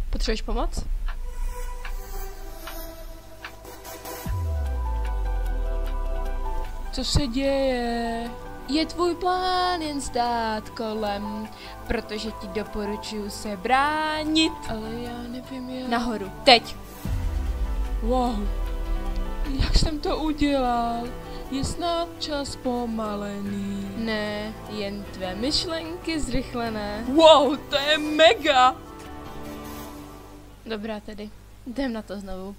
Potřebuješ pomoc? Co se děje? Je tvůj plán jen stát kolem, protože ti doporučuji se bránit. Ale já nevím, jak... Nahoru, teď! Wow, jak jsem to udělal? Je snad čas pomalený. Ne, jen tvé myšlenky zrychlené. Wow, to je mega! Dobrá tedy, jdem na to znovu.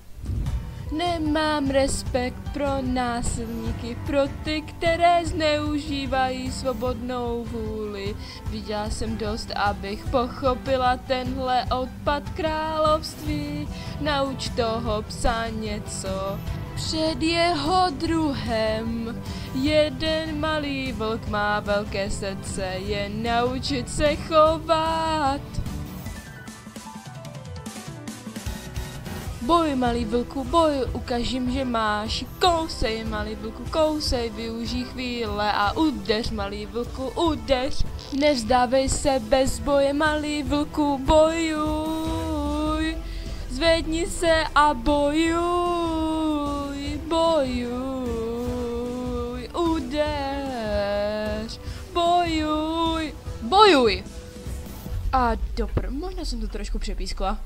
Nemám respekt pro násilníky, pro ty, které zneužívají svobodnou vůli. Viděla jsem dost, abych pochopila tenhle odpad království. Nauč toho psa něco před jeho druhem. Jeden malý vlk má velké srdce, je naučit se chovat. Boj, malý vlku, boj, ukaž jim, že máš. Kousej, malý vlku, kousej, využij chvíle a udeř, malý vlku, udeř. Nevzdávej se bez boje, malý vlku, bojuj. Zvedni se a bojuj, bojuj, udeř, bojuj, bojuj. A možná jsem to trošku přepískla.